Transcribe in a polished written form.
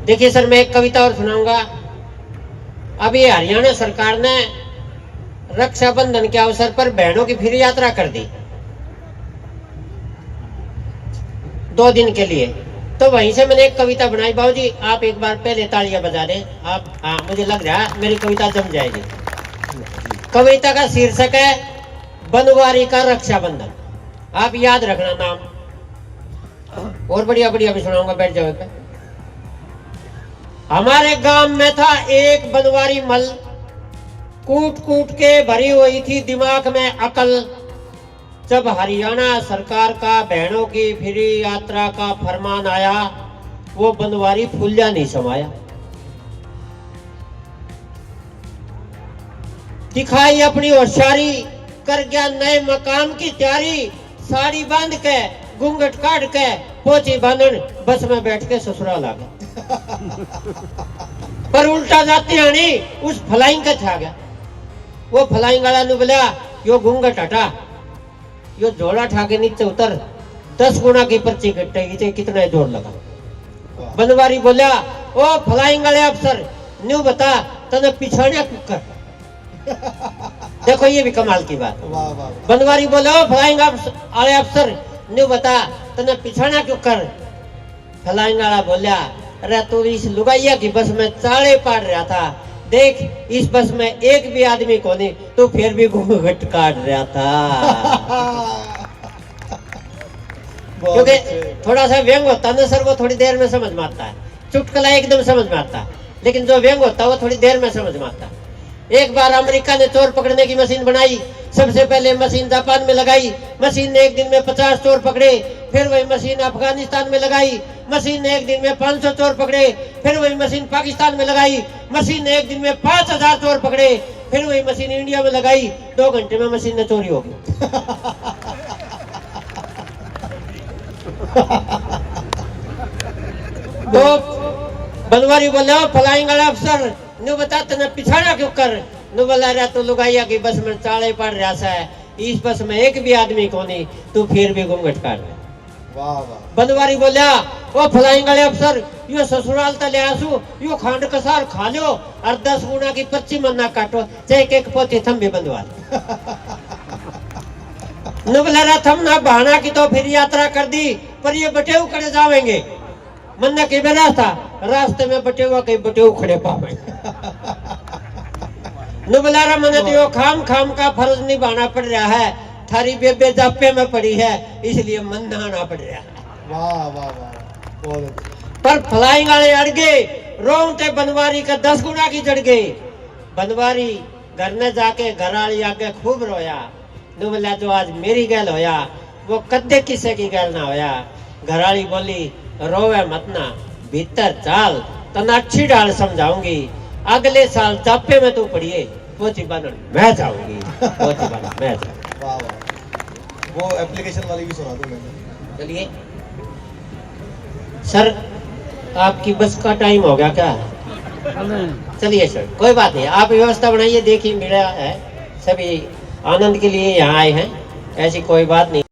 देखिए सर, मैं एक कविता और सुनाऊंगा। अभी हरियाणा सरकार ने रक्षाबंधन के अवसर पर बहनों की फ्री यात्रा कर दी 2 दिन के लिए। तो वहीं से मैंने एक कविता बनाई। बाबूजी आप एक बार पहले तालियां बजा दें आप। हाँ, मुझे लग रहा है मेरी कविता जम जाएगी। कविता का शीर्षक है बनवारी का रक्षाबंधन। आप याद रखना नाम। और बढ़िया बढ़िया भी सुनाऊंगा, बैठ जाओ पे। हमारे गांव में था एक बनवारी मल, कूट कूट के भरी हुई थी दिमाग में अकल। जब हरियाणा सरकार का बहनों की फ्री यात्रा का फरमान आया, वो बनवारी फुल्ला नहीं समाया। दिखाई अपनी होशियारी, कर गया नए मकाम की तैयारी। साड़ी बांध के घूंघट काट के पोची बांधन बस में बैठ के ससुराल आ गया। पर उल्टा जाती हनी उस फ्लाइंग का था गया। वो फ्लाइंग वाला ने बोला यो घूंघट हटा, यो झोला ठा के नीचे उतर, 10 गुना की पर्ची कटेगी। थे कितना जोर लगा। बनवारी बोला ओ फ्लाइंग वाले अफसर न्यू बता तने पिछाड़िया कुकर। देखो ये भी कमाल की बात। बनवारी बोला ओ फ्लाइंग वाले अफसर न्यू बता तने पिछाड़िया क्यों कर। फ्लाइंग वाला बोला अरे तू इस लुगाइया की बस में चाले पाड़ रहा था, देख इस बस में एक भी आदमी को नहीं, तो फिर भी घूंघट काट रहा था। क्योंकि थोड़ा सा व्यंग होता ना सर, वो थोड़ी देर में समझ में आता है। चुटकुला एकदम समझ में आता है, लेकिन जो व्यंग होता है वो थोड़ी देर में समझ में आता है। एक बार अमेरिका ने चोर पकड़ने की मशीन बनाई। सबसे पहले मशीन जापान में लगाई। मशीन ने एक दिन में 50 चोर पकड़े। फिर वही मशीन अफगानिस्तान में लगाई। मशीन ने एक दिन में 500 चोर पकड़े। फिर वही मशीन पाकिस्तान में लगाई। मशीन ने एक दिन में 5000 चोर पकड़े। फिर वही मशीन इंडिया में लगाई। 2 घंटे में मशीन ने चोरी हो गई। तो बनवारी बोले फ्लाइंग वाला अफसर नु बता तने पिछाड़ा क्यों कर। नु बोला रहा तो लुगाइया की बस में चाले पड़ रहा है, इस बस में एक भी आदमी को नहीं, तू फिर भी घूंघट काट। वाह वाह। बनवारी बोला ओ फ्लाइंग वाले अफसर यो ससुराल तले आसू यो खांड कसार खा लो और 10 गुना की पर्ची मन्ना काटो, चाहे एक पोती थम भी बंधवा। नु बोला रहा थम ना बहाना की तो फिर यात्रा कर दी, पर ये बटेऊ खड़े जावेंगे। मन्ना के बेरा था रास्ते में बटेवा कहीं बटेऊ खड़े पावे। नुबलारा मने तो यो खाम खाम का फर्ज निभाना पड़ रहा है। थारी बेबे जापे में पड़ी है इसलिए मन नहाना पड़ रहा है। वाह वाह वाह। पर फ्लाइंग वाले अड़ गए, रोंगटे बनवारी का 10 गुना की जड़ गई। बनवारी घर में जाके घर वाली आके खूब रोया। नुबला जो आज मेरी गैल होया वो कद्दे किसे की गैल ना होया। घरवाली बोली रोवे मत ना, भीतर चाल तना अच्छी डाल समझाऊंगी। अगले साल चापे में तू पढ़िए, पोची बनन मैं जाऊंगी। पोची बनन मैं जाऊंगी। वाह वाह। वो एप्लीकेशन वाली भी सुना दो मैंने। चलिए सर, आपकी बस का टाइम हो गया क्या? चलिए सर, कोई बात नहीं, आप व्यवस्था बनाइए। देखिए मेरा है, सभी आनंद के लिए यहाँ आए हैं, ऐसी कोई बात नहीं।